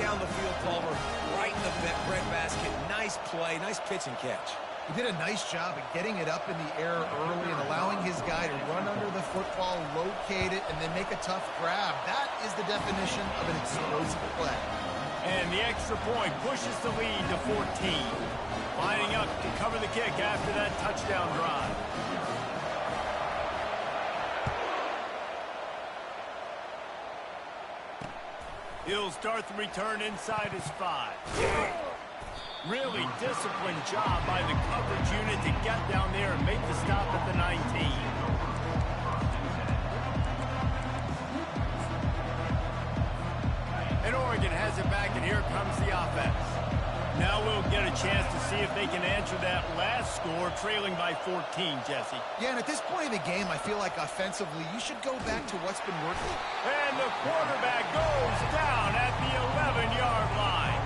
down the field, Palmer, right in the breadbasket. Nice play, nice pitch and catch. He did a nice job of getting it up in the air early and allowing his guy to run under the football, locate it, and then make a tough grab. That is the definition of an explosive play. And the extra point pushes the lead to 14. Lining up to cover the kick after that touchdown drive. He'll start the return inside his 5. Really disciplined job by the coverage unit to get down there and make the stop at the 19. And Oregon has it back, and here comes the offense. Now we'll get a chance to see if they can answer that last score, trailing by 14, Jesse. Yeah, and at this point in the game, I feel like offensively, you should go back to what's been working. And the quarterback goes down at the 11-yard line.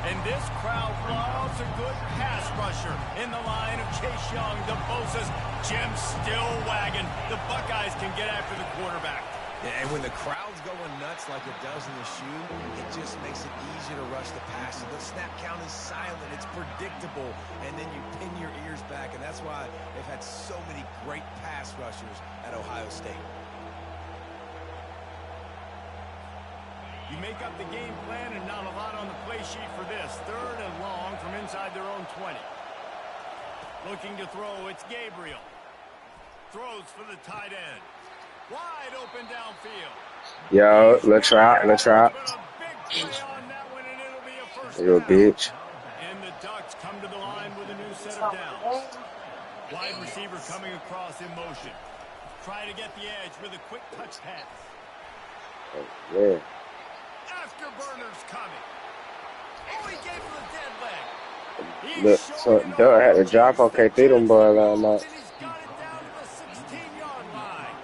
And this crowd loves a good pass rusher in the line of Chase Young, the Bosa's. Jim still wagging. The Buckeyes can get after the quarterback. Yeah, and when the crowd's going nuts like it does in the shoe, it just makes it easier to rush the passer. The snap count is silent. It's predictable. And then you pin your ears back, and that's why they've had so many great pass rushers at Ohio State. You make up the game plan and not a lot on the play sheet for this. 3rd and long from inside their own 20. Looking to throw, it's Gabriel. Throws for the tight end. Wide open downfield. Yo, let's try. You a bitch. And the Ducks come to the line with a new set of downs. Wide receiver coming across in motion. Try to get the edge with a quick touch pass. Oh, man. Afterburners coming. Oh, he gave him the dead leg. Look, so Doug had to drop on K3 them boy last night. He's got it down to the 16-yard line.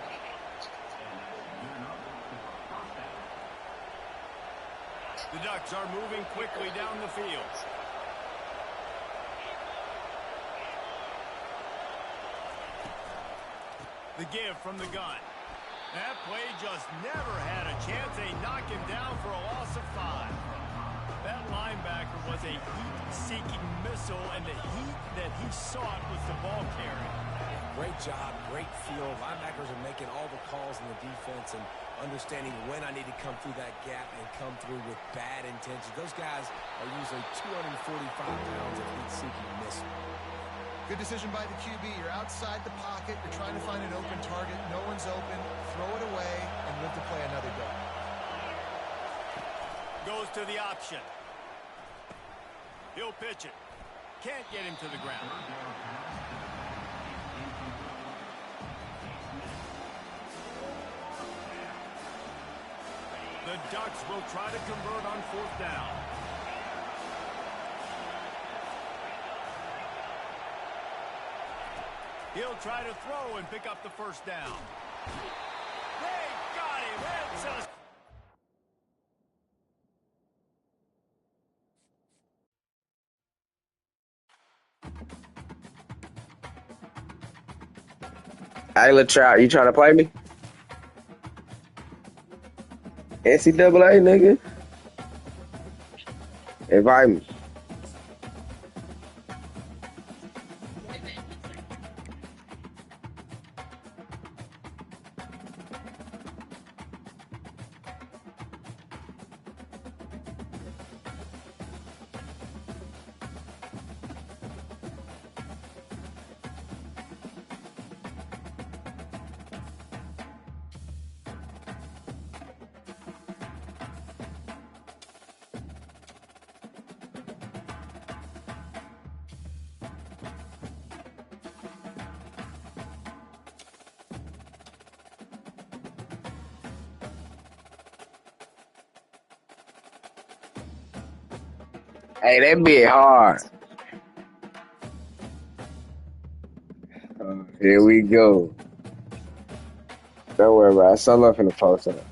The Ducks are moving quickly down the field. The give from the gun. That play just never had a chance. They knock him down for a loss of 5. That linebacker was a heat-seeking missile, and the heat that he sought was the ball carry. Great job, great feel. Linebackers are making all the calls in the defense and understanding when I need to come through that gap and come through with bad intentions. Those guys are usually 245 pounds of heat-seeking missile. Good decision by the QB. You're outside the pocket. You're trying to find an open target. No one's open. Throw it away and live to play another day. Goes to the option. He'll pitch it. Can't get him to the ground. The Ducks will try to convert on 4th down. He'll try to throw and pick up the 1st down. They got him. It's a... Hey, Lil Trout, you trying to play me? NCAA, nigga. Invite me. Hey, that be hard. Here we go. Don't worry about it. So love in the post up.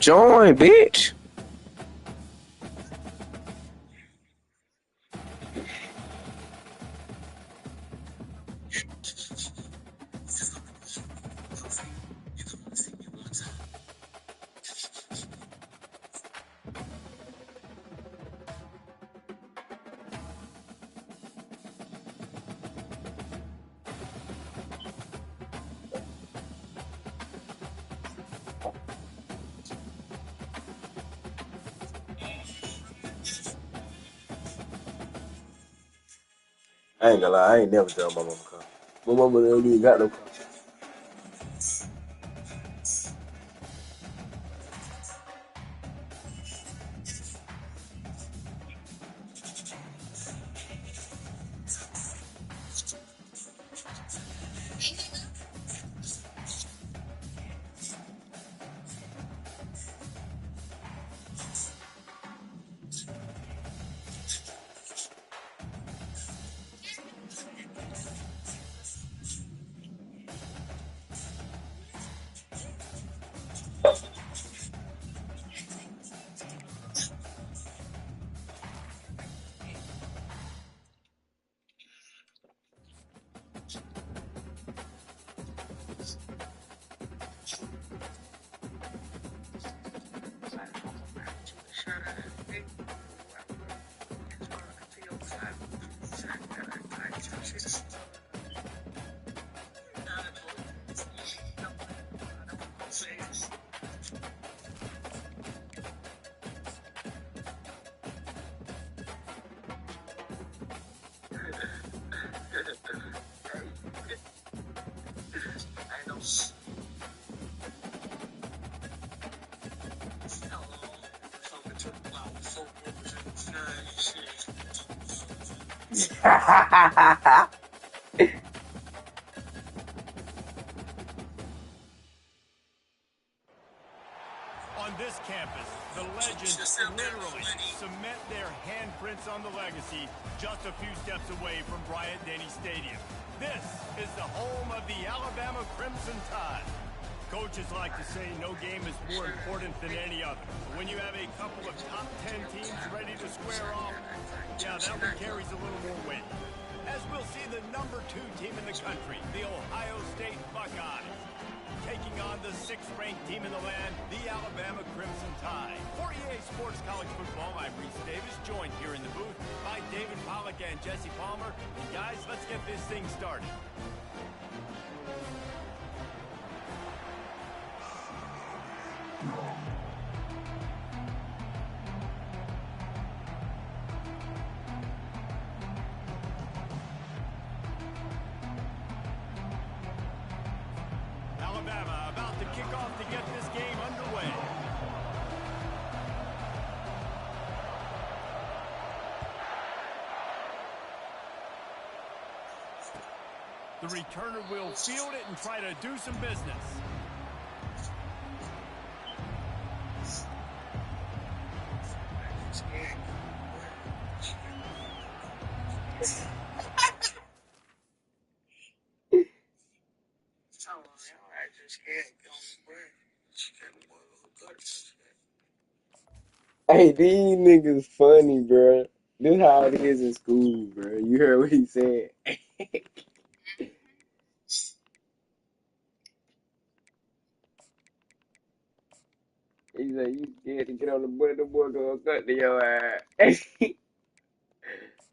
Join, bitch. I ain't gonna lie, I ain't never done my mama car. My mama don't even got no car. On this campus, the legends literally cement their handprints on the legacy just a few steps away from Bryant-Denny Stadium. This is the home of the Alabama Crimson Tide. Coaches like to say no game is more important than any other. When you have a couple of top 10 teams ready to square off, yeah, that one carries a little more weight. As we'll see the number 2 team in the country, the Ohio State Buckeyes, taking on the 6th-ranked team in the land, the Alabama Crimson Tide. For EA Sports College Football, I'm Reese Davis, joined here in the booth by David Pollack and Jesse Palmer. And guys, let's get this thing started. Alabama about to kick off to get this game underway. The returner will field it and try to do some business. Hey, these niggas funny, bro. This how it is in school, bro. You heard what he said? He said, you scared to get on the butt, the boy gonna cut to your ass. I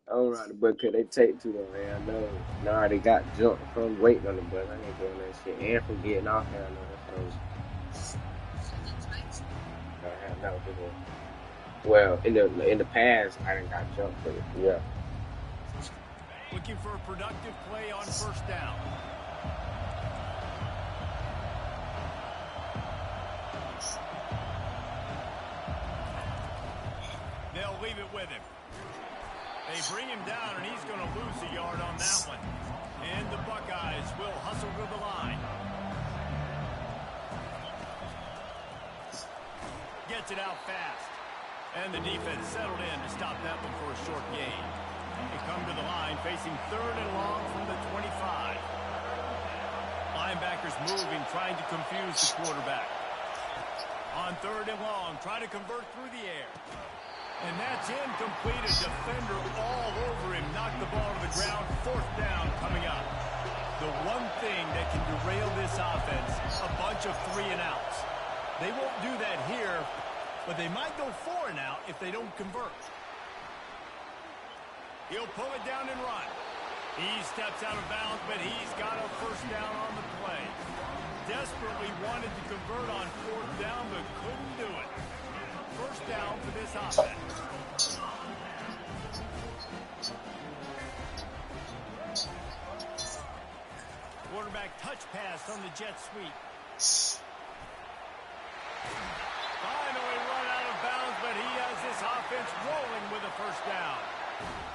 don't ride the butt because they take too long, man. I know. Now I already got jumped from waiting on the bus. I ain't doing that shit. And from getting off here, I know that's no, well, in the past, I didn't got jumped, but yeah. Looking for a productive play on first down. They'll leave it with him. They bring him down, and he's going to lose a yard on that one. And the Buckeyes will hustle to the line. Gets it out fast. And the defense settled in to stop that one for a short gain. They come to the line facing 3rd and long from the 25. Linebackers moving, trying to confuse the quarterback. On 3rd and long, try to convert through the air. And that's incomplete. A defender all over him. Knocked the ball to the ground. 4th down coming up. The one thing that can derail this offense, a bunch of 3-and-outs. They won't do that here, but they might go 4-and-out if they don't convert. He'll pull it down and run. He steps out of bounds, but he's got a 1st down on the play. Desperately wanted to convert on 4th down, but couldn't do it. 1st down for this offense. Quarterback touch pass on the jet sweep. Finally run out of bounds, but he has this offense rolling with a 1st down.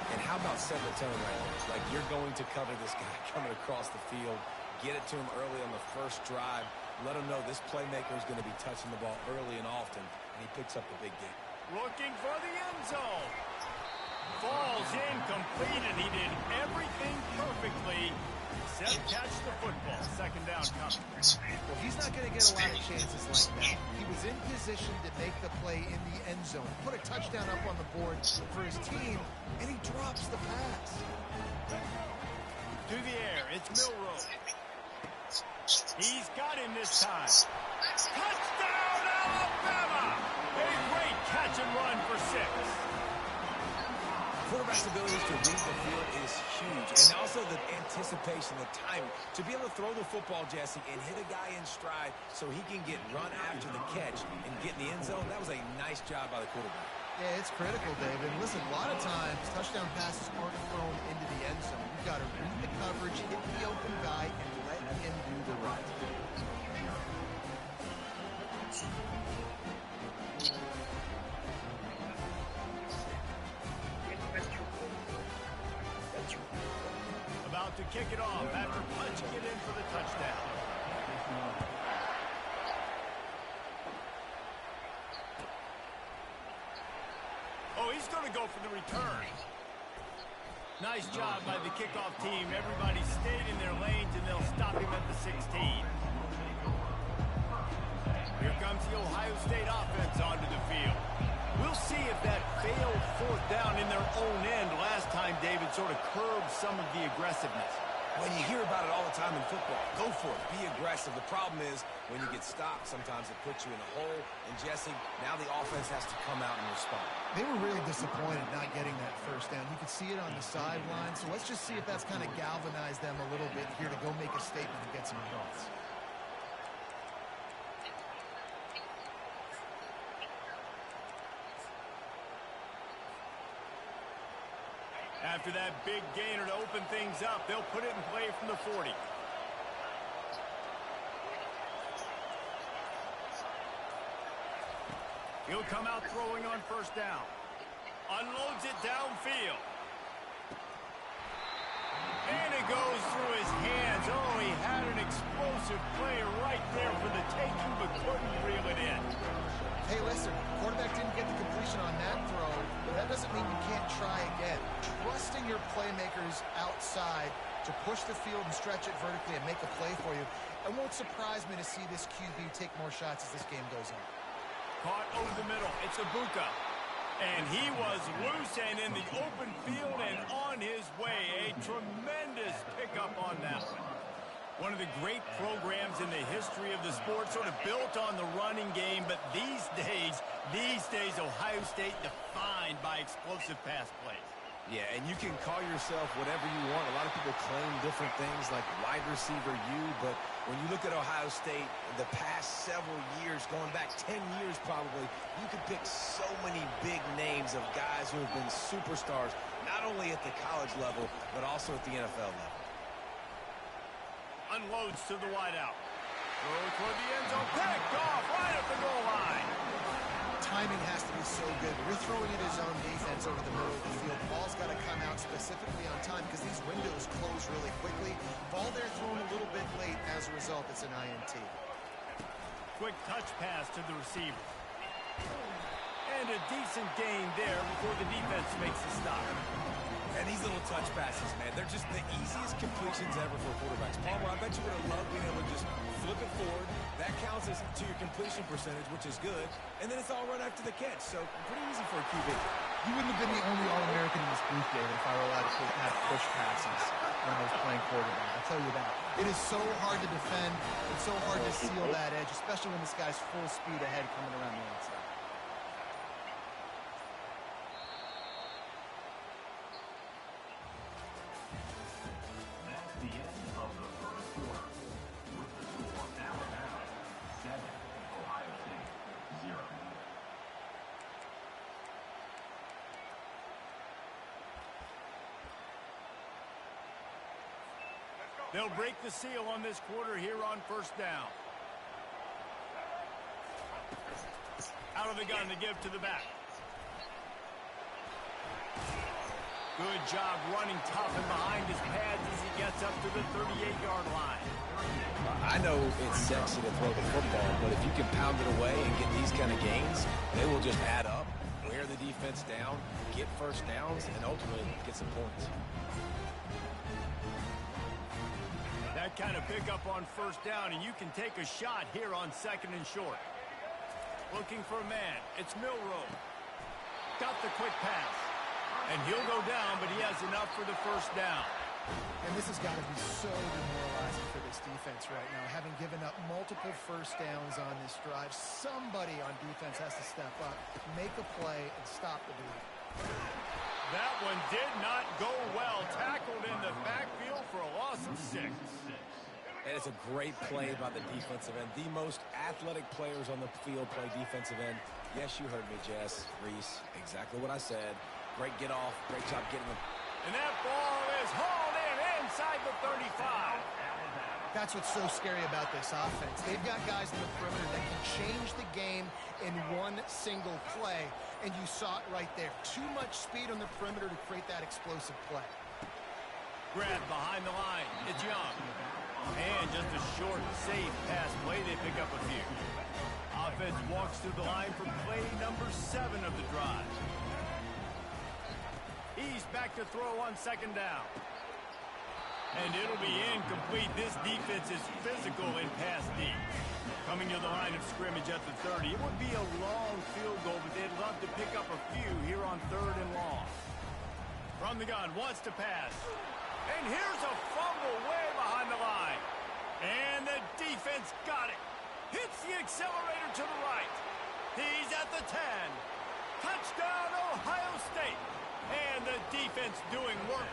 And how about setting the tone right there? Like, you're going to cover this guy coming across the field. Get it to him early on the 1st drive. Let him know this playmaker is going to be touching the ball early and often, and he picks up the big game. Looking for the end zone. Falls incomplete, and he did everything perfectly except catch the football. 2nd down coming. Well, he's not going to get a lot of chances like that. He was in position to make the play in the end zone. Put a touchdown up on the board for his team, and he drops the pass. To the air, it's Milroe. He's got him this time. Touchdown, Alabama! A great catch and run for 6. Quarterback's ability to read the field is huge, and also the anticipation, the timing. To be able to throw the football, Jesse, and hit a guy in stride so he can get run after the catch and get in the end zone, that was a nice job by the quarterback. Yeah, it's critical, David. Listen, a lot of times, touchdown passes aren't thrown into the end zone. You've got to read the coverage, hit the open guy, and let him do the rest. About to kick it off after punching it in for the touchdown. Oh, he's going to go for the return. Nice job by the kickoff team. Everybody stayed in their lanes, and they'll stop him at the 16. Here comes the Ohio State offense onto the field. We'll see if that failed 4th down in their own end last time David sort of curbed some of the aggressiveness. When you hear about it all the time in football, go for it. Be aggressive. The problem is when you get stopped, sometimes it puts you in a hole. And, Jesse, now the offense has to come out and respond. They were really disappointed not getting that 1st down. You could see it on the sideline. So let's just see if that's kind of galvanized them a little bit here to go make a statement and get some points. After that big gainer to open things up, they'll put it in play from the 40. He'll come out throwing on 1st down. Unloads it downfield. And it goes through his hands. Oh, he had an explosive play right there for the taking, but couldn't reel it in. Hey, listen, quarterback didn't get the completion on that throw, but that doesn't mean you can't try again. Trusting your playmakers outside to push the field and stretch it vertically and make a play for you. It won't surprise me to see this QB take more shots as this game goes on. Caught over the middle. It's Ibuka. And he was loose and in the open field and on his way. A tremendous pickup on that one. One of the great programs in the history of the sport, sort of built on the running game, but these days, Ohio State defined by explosive pass plays. Yeah, and you can call yourself whatever you want. A lot of people claim different things like wide receiver U, but when you look at Ohio State, the past several years, going back 10 years probably, you could pick so many big names of guys who have been superstars, not only at the college level, but also at the NFL level. Unloads to the wideout. Throw toward the end zone. Picked off right at the goal line. Timing has to be so good. You're throwing at his own defense over the middle of the field. Ball's got to come out specifically on time because these windows close really quickly. Ball there thrown a little bit late. As a result, it's an INT. Quick touch pass to the receiver. And a decent gain there before the defense makes the stop. And these little touch passes, man, they're just the easiest completions ever for quarterbacks. Palmer, I bet you would have loved being able to just flip it forward. That counts as to your completion percentage, which is good. And then it's all right after the catch. So pretty easy for a QB. You wouldn't have been the only All-American in this booth, David, if I were allowed to have push passes when I was playing quarterback. I'll tell you that. It is so hard to defend. It's so hard to seal that edge, especially when this guy's full speed ahead coming around the outside. That's the end of the first quarter. With the score Alabama 7, Ohio State 0. They'll break the seal on this quarter here on first down. Out of the gun to give to the back. Good job running tough and behind his pads as he gets up to the 38-yard line. I know it's sexy to throw the football, but if you can pound it away and get these kind of gains, they will just add up, wear the defense down, get first downs, and ultimately get some points. That kind of pickup on first down, and you can take a shot here on second and short. Looking for a man. It's Milroe. Got the quick pass. And he'll go down, but he has enough for the first down. And this has got to be so demoralizing for this defense right now. Having given up multiple first downs on this drive, somebody on defense has to step up, make a play, and stop the bleed. That one did not go well. Tackled in the backfield for a loss of 6. And it's a great play by the defensive end. The most athletic players on the field play defensive end. Yes, you heard me, Jess, Reese. Exactly what I said. Great get off. Great job getting them. And that ball is hauled in inside the 35. That's what's so scary about this offense. They've got guys in the perimeter that can change the game in one single play, and you saw it right there. Too much speed on the perimeter to create that explosive play. Grab behind the line. It's Young. And just a short, safe pass play. They pick up a few. Offense walks through the line for play number 7 of the drive. He's back to throw on second down. And it'll be incomplete. This defense is physical in pass D. Coming to the line of scrimmage at the 30. It would be a long field goal, but they'd love to pick up a few here on 3rd and long. From the gun, wants to pass. And here's a fumble way behind the line. And the defense got it. Hits the accelerator to the right. He's at the 10. Touchdown, Ohio State. And the defense doing work.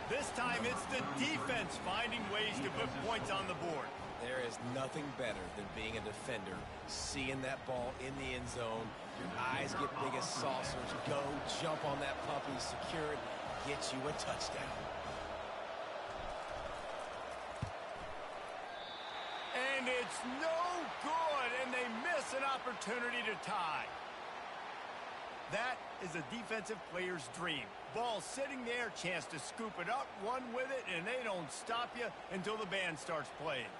This time it's the defense finding ways to put points on the board. There is nothing better than being a defender, seeing that ball in the end zone. Your eyes get big as saucers. Go, jump on that puppy, secure it, get you a touchdown. And it's no good, and they miss an opportunity to tie. That is a defensive player's dream. Ball sitting there, chance to scoop it up, run with it, and they don't stop you until the band starts playing.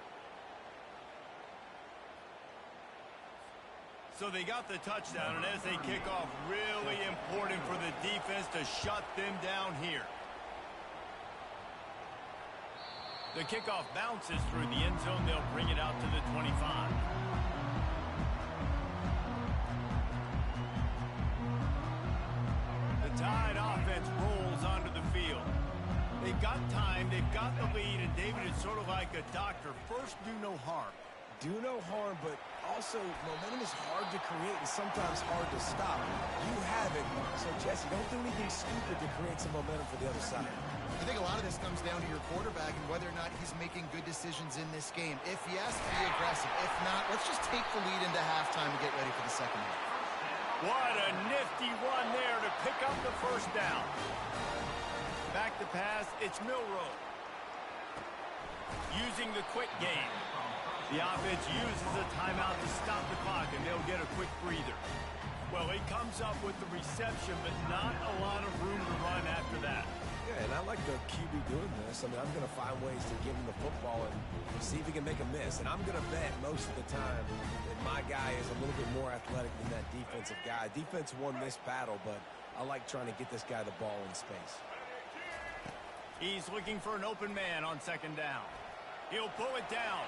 So they got the touchdown, and as they kick off, really important for the defense to shut them down here. The kickoff bounces through the end zone. They'll bring it out to the 25. Tide offense rolls onto the field. They've got time, they've got the lead, and David is sort of like a doctor. First, do no harm. Do no harm, but also momentum is hard to create and sometimes hard to stop. You have it, so Jesse, don't do anything stupid to create some momentum for the other side. I think a lot of this comes down to your quarterback and whether or not he's making good decisions in this game. If yes, be aggressive. If not, let's just take the lead into halftime and get ready for the second half. What a nifty run there to pick up the first down. Back to pass, it's Milroe. Using the quick game. The offense uses a timeout to stop the clock, and they'll get a quick breather. Well, he comes up with the reception, but not a lot of room to run after that. Yeah, and I like the QB doing this. I mean, I'm going to find ways to give him the football and see if he can make a miss. And I'm going to bet most of the time that my guy is a little bit more athletic than that defensive guy. Defense won this battle, but I like trying to get this guy the ball in space. He's looking for an open man on second down. He'll pull it down.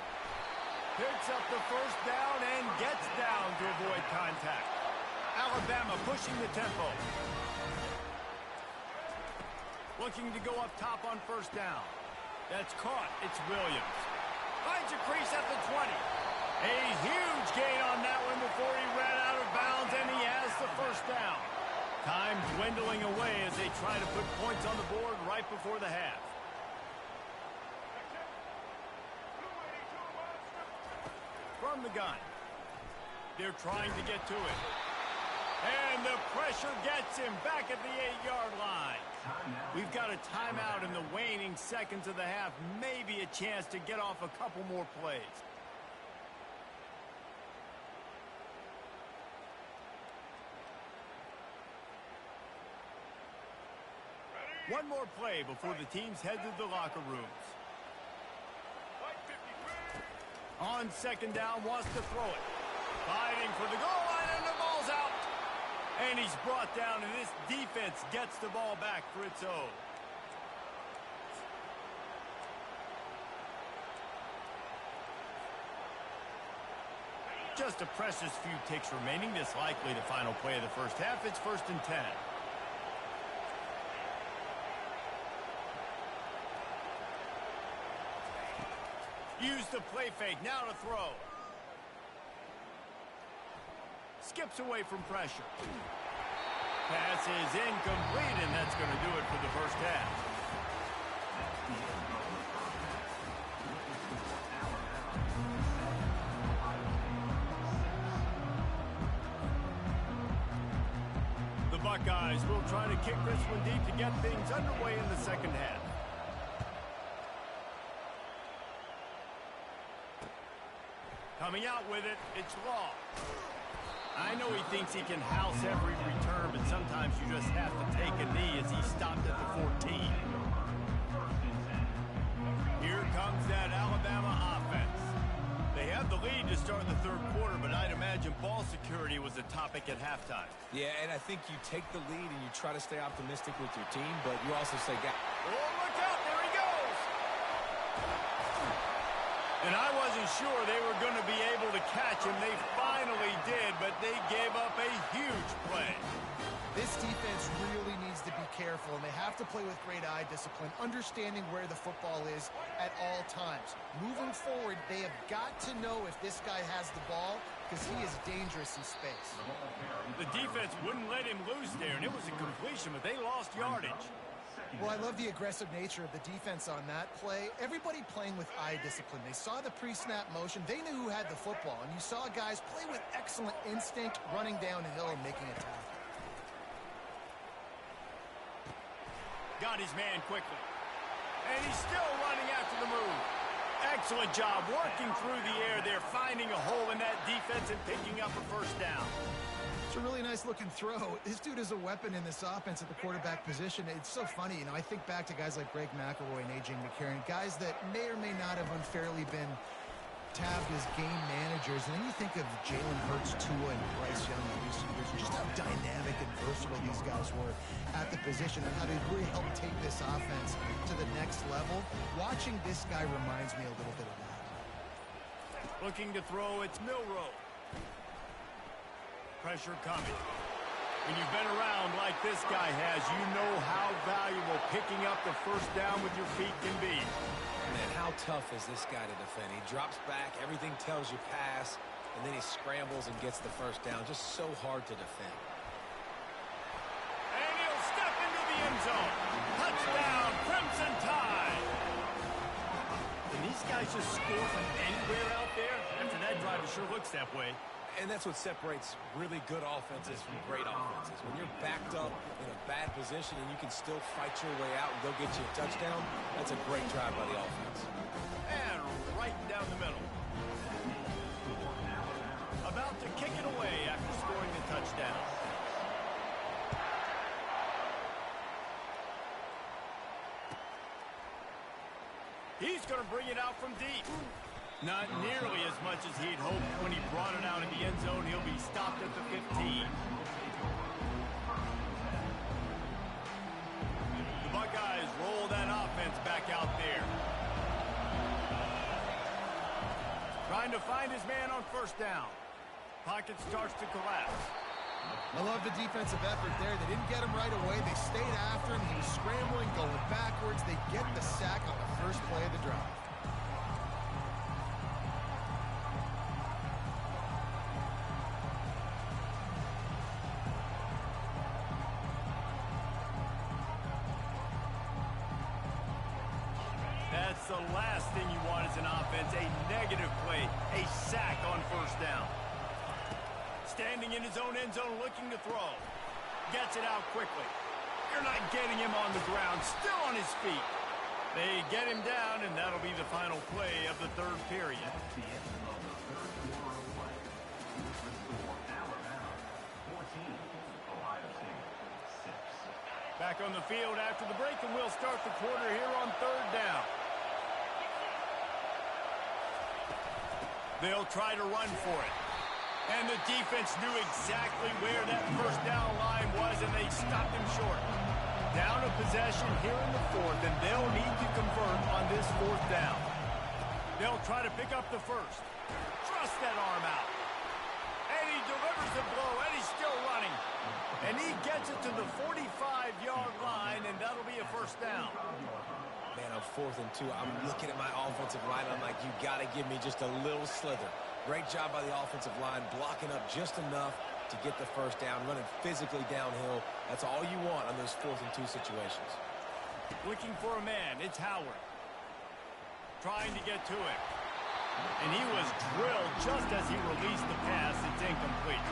Picks up the first down and gets down to avoid contact. Alabama pushing the tempo. Looking to go up top on first down. That's caught. It's Williams. Finds a crease at the 20. A huge gain on that one before he ran out of bounds, and he has the first down. Time dwindling away as they try to put points on the board right before the half. From the gun. They're trying to get to it. And the pressure gets him back at the 8-yard line. We've got a timeout in the waning seconds of the half. Maybe a chance to get off a couple more plays. One more play before the teams head to the locker rooms. On second down, wants to throw it. Fighting for the goal line, and the ball's out. And he's brought down, and this defense gets the ball back for its own. Just a precious few ticks remaining. This likely the final play of the first half. It's 1st and 10. Use the play fake, now to throw. Skips away from pressure. Pass is incomplete, and that's going to do it for the first half. The Buckeyes will try to kick this one deep to get things underway in the second half. Coming out with it, it's Law. I know he thinks he can house every return, but sometimes you just have to take a knee as he stopped at the 14. Here comes that Alabama offense. They have the lead to start the third quarter, but I'd imagine ball security was a topic at halftime. Yeah, and I think you take the lead and you try to stay optimistic with your team, but you also say, oh, look out, there he goes! And I wasn't sure they were going to be able to catch him. They finally did, but they gave up a huge play. This defense really needs to be careful, and they have to play with great eye discipline, understanding where the football is at all times. Moving forward, they have got to know if this guy has the ball, because he is dangerous in space. The defense wouldn't let him loose there, and it was a completion, but they lost yardage. Well, I love the aggressive nature of the defense on that play. Everybody playing with eye discipline. They saw the pre-snap motion. They knew who had the football, and you saw guys play with excellent instinct, running downhill and making a tackle. Got his man quickly. And he's still running after the move. Excellent job working through the air there, finding a hole in that defense and picking up a first down. It's a really nice-looking throw. This dude is a weapon in this offense at the quarterback position. It's so funny, I think back to guys like Greg McElroy and A.J. McCarron, guys that may or may not have unfairly been tabbed as game managers. And then you think of Jalen Hurts, Tua, and Bryce Young in recent years, just how dynamic and versatile these guys were at the position and how they really helped take this offense to the next level. Watching this guy reminds me a little bit of that. Looking to throw, it's Milroe. Pressure coming. When you've been around like this guy has, you know how valuable picking up the first down with your feet can be. man, how tough is this guy to defend? He drops back, everything tells you pass, and then he scrambles and gets the first down. Just so hard to defend. And he'll step into the end zone. Touchdown, Crimson Tide. Can these guys just score from anywhere out there? After that drive, it sure looks that way. And that's what separates really good offenses from great offenses. When you're backed up in a bad position and you can still fight your way out and go get you a touchdown, that's a great drive by the offense. And right down the middle. About to kick it away after scoring the touchdown. He's going to bring it out from deep. Not nearly as much as he'd hoped when he brought it out in the end zone. He'll be stopped at the 15. The Buckeyes roll that offense back out there. Trying to find his man on first down. Pocket starts to collapse. I love the defensive effort there. They didn't get him right away. They stayed after him. He was scrambling, going backwards. They get the sack on the first play of the drive. That's the last thing you want as an offense, a negative play, a sack on first down. Standing in his own end zone looking to throw. Gets it out quickly. You're not getting him on the ground, still on his feet. They get him down, and that'll be the final play of the third period. That's the end of the third quarter of play. With the score, Alabama 14, Ohio State 6. Back on the field after the break, and we'll start the quarter here on third down. They'll try to run for it. And the defense knew exactly where that first down line was, and they stopped him short. Down a possession here in the fourth, and they'll need to convert on this fourth down. They'll try to pick up the first. Thrust that arm out. And he delivers the blow, and he's still running. And he gets it to the 45-yard line, and that'll be a first down. Man, on 4th and 2, I'm looking at my offensive line. I'm like, you got to give me just a little slither. Great job by the offensive line, blocking up just enough to get the first down, running physically downhill. That's all you want on those 4th and 2 situations. Looking for a man, it's Howard. Trying to get to him. And he was drilled just as he released the pass. It's incomplete.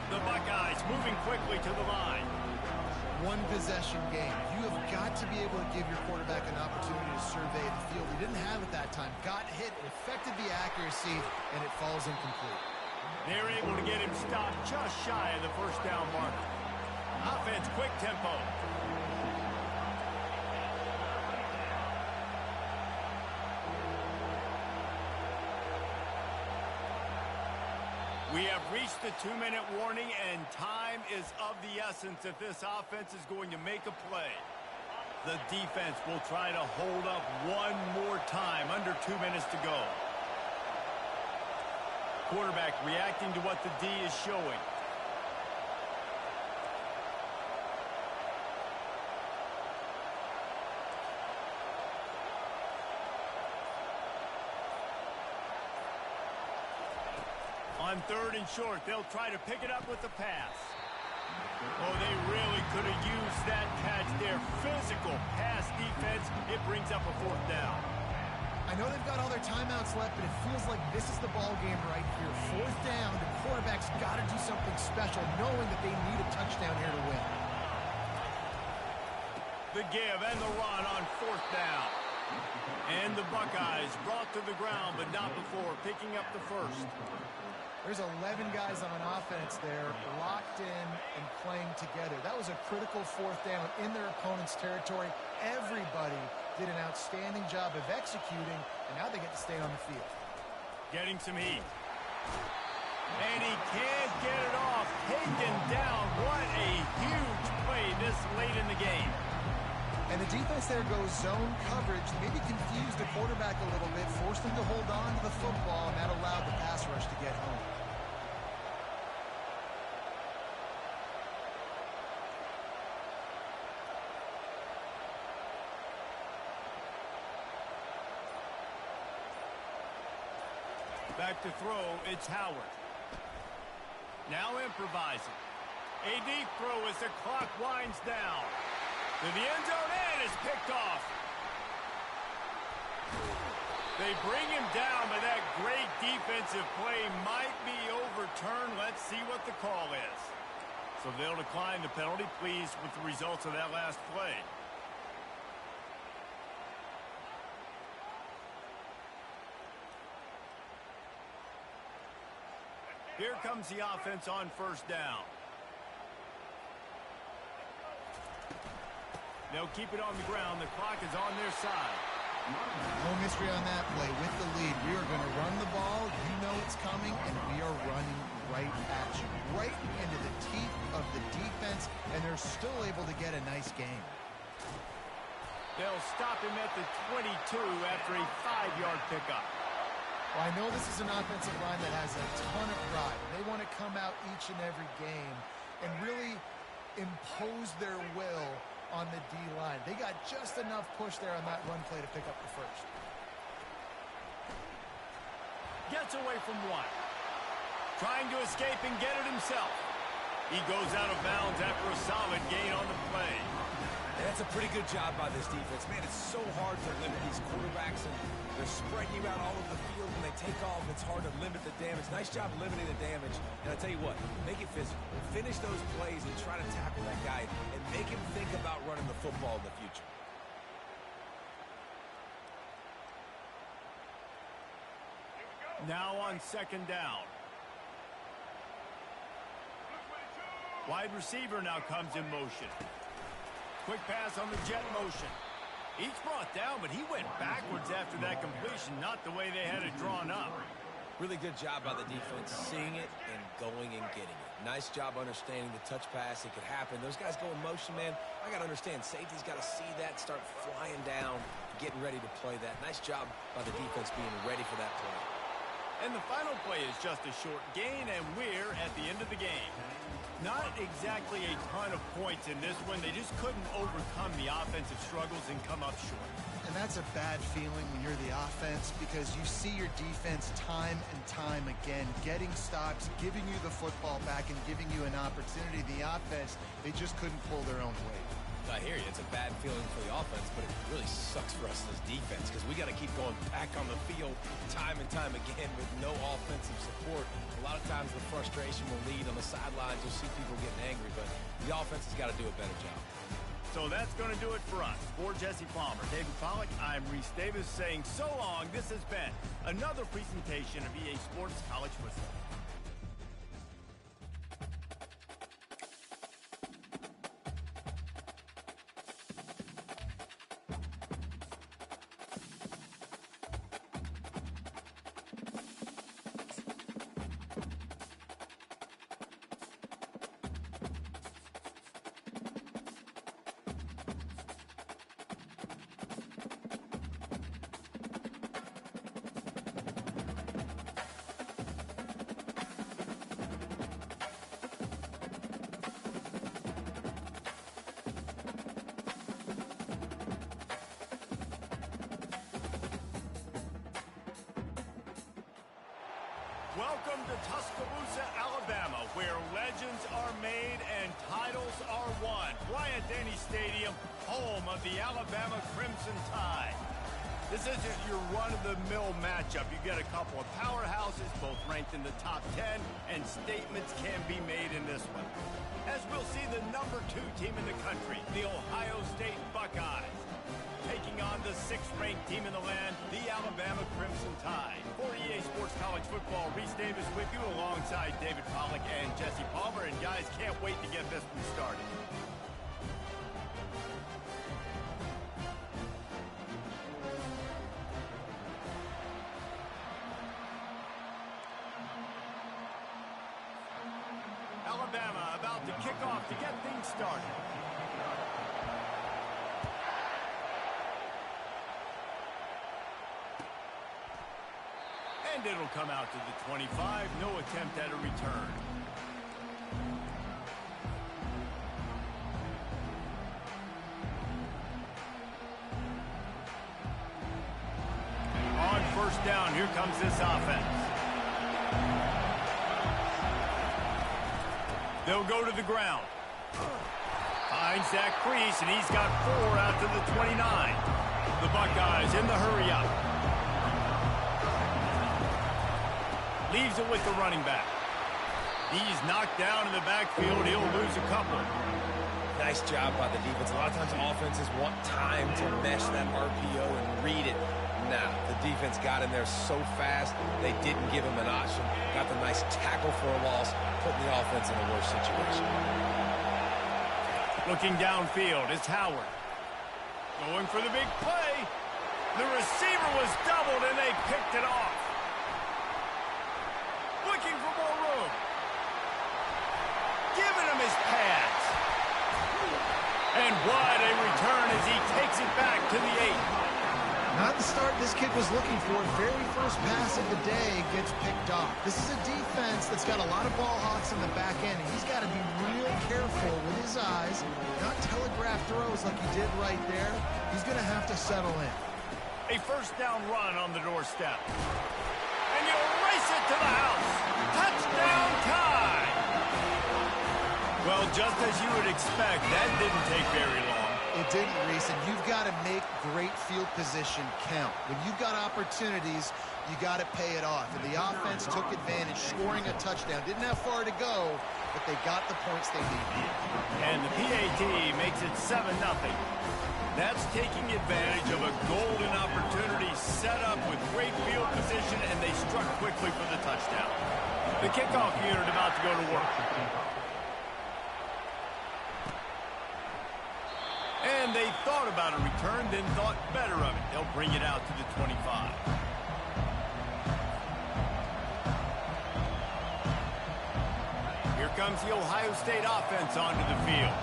The Buckeyes moving quickly to the line. One possession game. You have got to be able to give your quarterback an opportunity to survey the field. He didn't have it that time. Got hit, it affected the accuracy, and it falls incomplete. They're able to get him stopped just shy of the first down marker. Offense, quick tempo. We have reached the 2-minute warning, and time is of the essence if this offense is going to make a play. The defense will try to hold up one more time, under 2 minutes to go. Quarterback reacting to what the D is showing. On 3rd and short, they'll try to pick it up with the pass. Oh, they really could have used that catch there. Physical pass defense. It brings up a 4th down. I know they've got all their timeouts left, but it feels like this is the ball game right here. 4th down, the quarterback's got to do something special, knowing that they need a touchdown here to win. The give and the run on 4th down. And the Buckeyes brought to the ground, but not before picking up the first. There's 11 guys on offense there, locked in and playing together. That was a critical 4th down in their opponent's territory. Everybody did an outstanding job of executing, and now they get to stay on the field. Getting some heat. And he can't get it off. Taken down. What a huge play this late in the game. And the defense there goes zone coverage, maybe confused the quarterback a little bit, forced him to hold on to the football, and that allowed the pass rush to get home. Back to throw, it's Howard. Now improvising. A deep throw as the clock winds down. To the end zone, and is picked off. They bring him down, but that great defensive play might be overturned. Let's see what the call is. So they'll decline the penalty. Pleased with the results of that last play. Here comes the offense on first down. They'll keep it on the ground. The clock is on their side. No mystery on that play. With the lead, we are going to run the ball. You know it's coming, and we are running right at you. Right into the teeth of the defense, and they're still able to get a nice game. They'll stop him at the 22 after a 5-yard pickup. Well, I know this is an offensive line that has a ton of pride. They want to come out each and every game and really impose their will on the D-line. They got just enough push there on that run play to pick up the first. Gets away from one. Trying to escape and get it himself. He goes out of bounds after a solid gain on the play. And that's a pretty good job by this defense. Man, it's so hard to limit these quarterbacks, and they're spreading you out all over the field. When they take off, it's hard to limit the damage. Nice job limiting the damage. And I tell you what, make it physical. Finish those plays and try to tackle that guy and make him think about running the football in the future. Now on second down. Wide receiver now comes in motion. Quick pass on the jet motion. He's brought down, but he went backwards after that completion, not the way they had it drawn up. Really good job by the defense, seeing it and going and getting it. Nice job understanding the touch pass. It could happen. Those guys go in motion, man. I got to understand, safety's got to see that, start flying down, getting ready to play that. Nice job by the defense being ready for that play. And the final play is just a short gain, and we're at the end of the game. Not exactly a ton of points in this one. They just couldn't overcome the offensive struggles and come up short. And that's a bad feeling when you're the offense, because you see your defense time and time again getting stops, giving you the football back, and giving you an opportunity. The offense, they just couldn't pull their own weight. I hear you. It's a bad feeling for the offense, but it really sucks for us as defense because we got to keep going back on the field time and time again with no offensive support. A lot of times the frustration will lead on the sidelines. You'll see people getting angry, but the offense has got to do a better job. So that's going to do it for us. For Jesse Palmer, David Pollack, I'm Reese Davis saying so long. This has been another presentation of EA Sports College Football. Welcome to Tuscaloosa, Alabama, where legends are made and titles are won. Bryant-Denny Stadium, home of the Alabama Crimson Tide. This isn't your run-of-the-mill matchup. You get a couple of powerhouses, both ranked in the top 10, and statements can be made in this one. As we'll see the number 2 team in the country, the Ohio State Buckeyes, taking on the 6th-ranked team in the land, the Alabama Crimson Tide. For EA Sports College Football, Reese Davis with you alongside David Pollack and Jesse Palmer. And guys, can't wait to get this one started. Alabama about to kick off to get things started. And it'll come out to the 25. No attempt at a return. On first down, here comes this offense. They'll go to the ground. Finds that crease, and he's got 4 out to the 29. The Buckeyes in the hurry-up. Leaves it with the running back. He's knocked down in the backfield. He'll lose a couple. Nice job by the defense. A lot of times offenses want time to mesh that RPO and read it. Nah, the defense got in there so fast, they didn't give him an option. Got the nice tackle for a loss, putting the offense in a worse situation. Looking downfield, it's Howard. Going for the big play. The receiver was doubled, and they picked it off. Looking for more room. Giving him his pads. And what a return as he takes it back to the 8. Not the start this kid was looking for. Very first pass of the day gets picked off. This is a defense that's got a lot of ball hawks in the back end, and he's got to be real careful with his eyes, not telegraph throws like he did right there. He's going to have to settle in. A first down run on the doorstep. And you race it to the house. Touchdown tie. Well, just as you would expect, that didn't take very long. It didn't, Reese, and you've got to make great field position count. When you've got opportunities, you got to pay it off. And the offense took advantage, scoring a touchdown. Didn't have far to go, but they got the points they needed. And the PAT makes it 7-0. That's taking advantage of a golden opportunity set up with great field position, and they struck quickly for the touchdown. The kickoff unit about to go to work. And they thought about a return, then thought better of it. They'll bring it out to the 25. Here comes the Ohio State offense onto the field.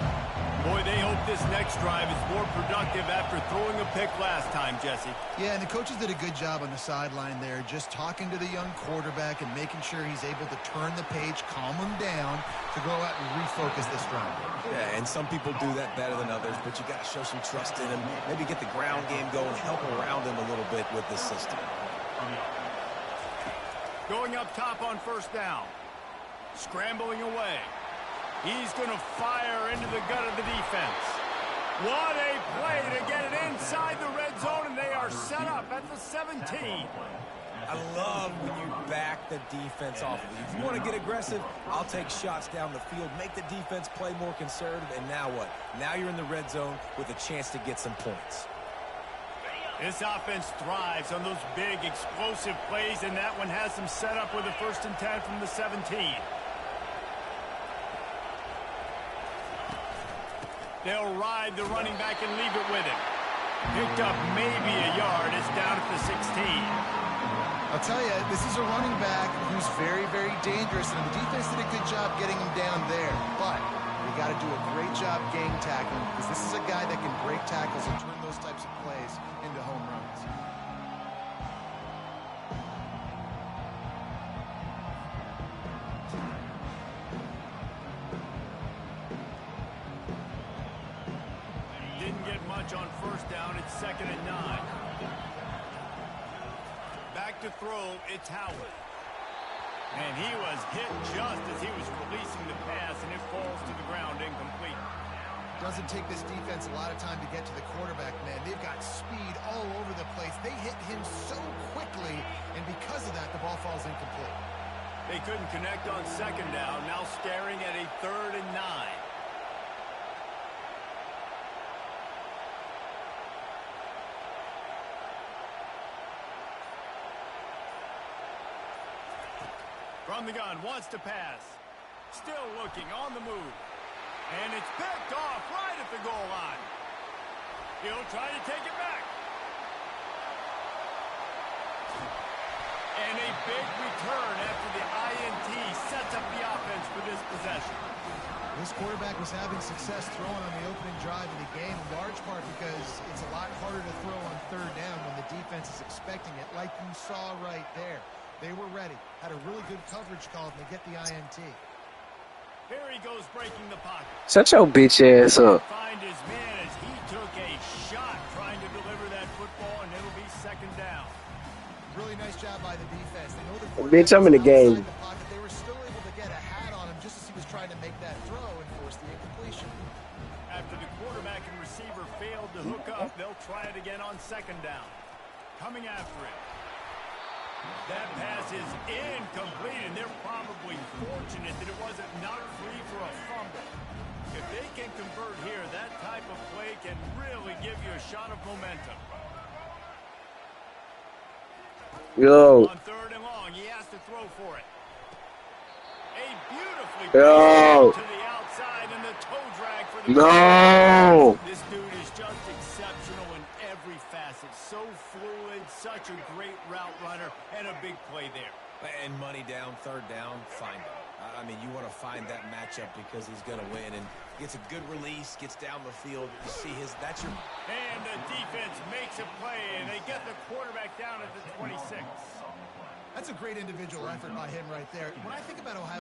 Boy, they hope this next drive is more productive after throwing a pick last time, Jesse. Yeah, and the coaches did a good job on the sideline there, just talking to the young quarterback and making sure he's able to turn the page, calm him down to go out and refocus this drive. Yeah, and some people do that better than others, but you got to show some trust in him. Maybe get the ground game going, help around him a little bit with this system. Going up top on first down. Scrambling away. He's going to fire into the gut of the defense. What a play to get it inside the red zone, and they are set up at the 17. I love when you back the defense off of you. If you want to get aggressive, I'll take shots down the field, make the defense play more conservative, and now what? Now you're in the red zone with a chance to get some points. This offense thrives on those big, explosive plays, and that one has them set up with a 1st and 10 from the 17. They'll ride the running back and leave it with him. Picked up maybe a yard. It's down at the 16. I'll tell you, this is a running back who's very, very dangerous, and the defense did a good job getting him down there. But we got to do a great job gang tackling, because this is a guy that can break tackles and turn those types of plays into home runs. Didn't get much on first down. It's 2nd and 9. Back to throw, it's Howard. And he was hit just as he was releasing the pass, and it falls to the ground incomplete. Doesn't take this defense a lot of time to get to the quarterback, man. They've got speed all over the place. They hit him so quickly, and because of that, the ball falls incomplete. They couldn't connect on 2nd down, now staring at a 3rd and 9. From the gun, wants to pass. Still looking, on the move. And it's picked off right at the goal line. He'll try to take it back. And a big return after the INT sets up the offense for this possession. This quarterback was having success throwing on the opening drive of the game, in large part because it's a lot harder to throw on 3rd down when the defense is expecting it, like you saw right there. They were ready, had a really good coverage call, and they get the INT. Here he goes breaking the pocket. Shut your bitch ass up. Find his man as he took a shot trying to deliver that football, and it'll be 2nd down. Really nice job by the defense. They know the Bitch, I'm in the game. the pocket. They were still able to get a hat on him just as he was trying to make that throw and force the incompletion. After the quarterback and receiver failed to hook up, they'll try it again on 2nd down. Coming after it. That pass is incomplete, and they're probably fortunate that it wasn't knocked free for a fumble. If they can convert here, that type of play can really give you a shot of momentum. Yo. On 3rd and long, he has to throw for it. A beautifully Yo. to the outside, and the toe drag for the No. This dude is just exceptional in every facet. So fluid, such a great route runner, and a big play there. And money down, 3rd down, find him. I mean, you want to find that matchup because he's going to win, and gets a good release, gets down the field. You see that's your... And the defense makes a play, and they get the quarterback down at the 26. That's a great individual effort by him right there. When I think about Ohio